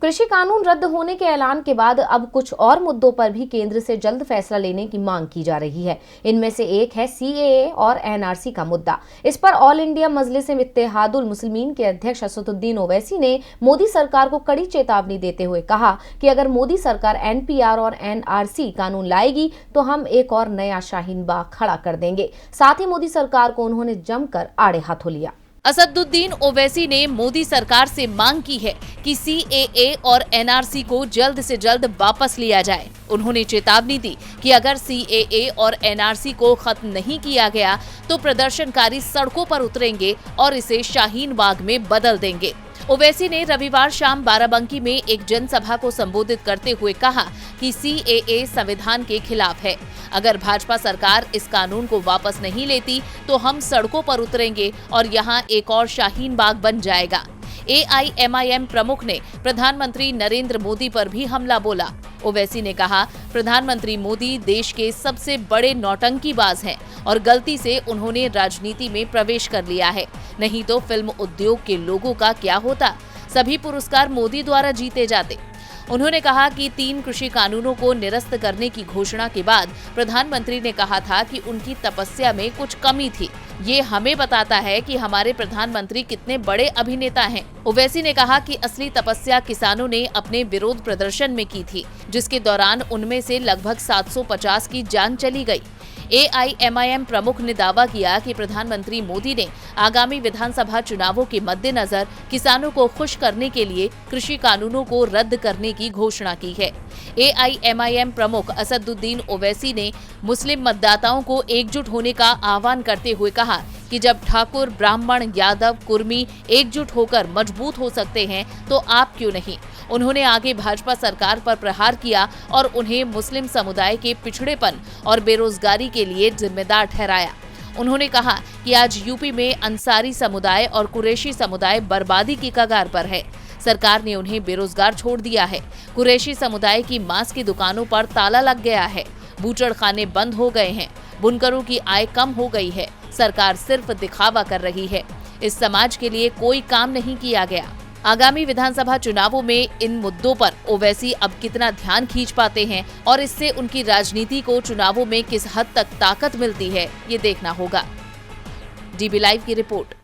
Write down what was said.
कृषि कानून रद्द होने के ऐलान के बाद अब कुछ और मुद्दों पर भी केंद्र से जल्द फैसला लेने की मांग की जा रही है। इनमें से एक है सीएए और एनआरसी का मुद्दा। इस पर ऑल इंडिया मजलिस-ए-इत्तेहादुल मुस्लिमीन के अध्यक्ष असदुद्दीन ओवैसी ने मोदी सरकार को कड़ी चेतावनी देते हुए कहा कि अगर मोदी सरकार एनपीआर और एनआरसी कानून लाएगी तो हम एक और नया शाहीन बाग खड़ा कर देंगे। साथ ही मोदी सरकार को उन्होंने जमकर आड़े हाथों लिया। असदुद्दीन ओवैसी ने मोदी सरकार से मांग की है कि सीएए और एनआरसी को जल्द से जल्द वापस लिया जाए। उन्होंने चेतावनी दी कि अगर सीएए और एनआरसी को खत्म नहीं किया गया तो प्रदर्शनकारी सड़कों पर उतरेंगे और इसे शाहीन बाग में बदल देंगे। ओवैसी ने रविवार शाम बाराबंकी में एक जनसभा को संबोधित करते हुए कहा कि सीएए संविधान के खिलाफ है। अगर भाजपा सरकार इस कानून को वापस नहीं लेती तो हम सड़कों पर उतरेंगे और यहाँ एक और शाहीन बाग बन जाएगा। एआईएमआईएम प्रमुख ने प्रधानमंत्री नरेंद्र मोदी पर भी हमला बोला। ओवैसी ने कहा, प्रधानमंत्री मोदी देश के सबसे बड़े नौटंकीबाज हैं और गलती से उन्होंने राजनीति में प्रवेश कर लिया है, नहीं तो फिल्म उद्योग के लोगों का क्या होता। सभी पुरस्कार मोदी द्वारा जीते जाते। उन्होंने कहा कि 3 कृषि कानूनों को निरस्त करने की घोषणा के बाद प्रधानमंत्री ने कहा था कि उनकी तपस्या में कुछ कमी थी। ये हमें बताता है कि हमारे प्रधानमंत्री कितने बड़े अभिनेता हैं। ओवैसी ने कहा कि असली तपस्या किसानों ने अपने विरोध प्रदर्शन में की थी, जिसके दौरान उनमें से लगभग 750 की जान चली गई। एआईएमआईएम प्रमुख ने दावा किया कि प्रधानमंत्री मोदी ने आगामी विधानसभा चुनावों के मद्देनजर किसानों को खुश करने के लिए कृषि कानूनों को रद्द करने की घोषणा की है। एआईएमआईएम प्रमुख असदुद्दीन ओवैसी ने मुस्लिम मतदाताओं को एकजुट होने का आह्वान करते हुए कहा कि जब ठाकुर, ब्राह्मण, यादव, कुर्मी एकजुट होकर मजबूत हो सकते हैं तो आप क्यों नहीं। उन्होंने आगे भाजपा सरकार पर प्रहार किया और उन्हें मुस्लिम समुदाय के पिछड़ेपन और बेरोजगारी के लिए जिम्मेदार ठहराया। उन्होंने कहा कि आज यूपी में अंसारी समुदाय और कुरैशी समुदाय बर्बादी की कगार पर है। सरकार ने उन्हें बेरोजगार छोड़ दिया है। कुरैशी समुदाय की मांस की दुकानों पर ताला लग गया है। बूचड़खाने बंद हो गए हैं। बुनकरों की आय कम हो गई है। सरकार सिर्फ दिखावा कर रही है। इस समाज के लिए कोई काम नहीं किया गया। आगामी विधानसभा चुनावों में इन मुद्दों पर ओवैसी अब कितना ध्यान खींच पाते हैं और इससे उनकी राजनीति को चुनावों में किस हद तक ताकत मिलती है, ये देखना होगा। डीबी लाइव की रिपोर्ट।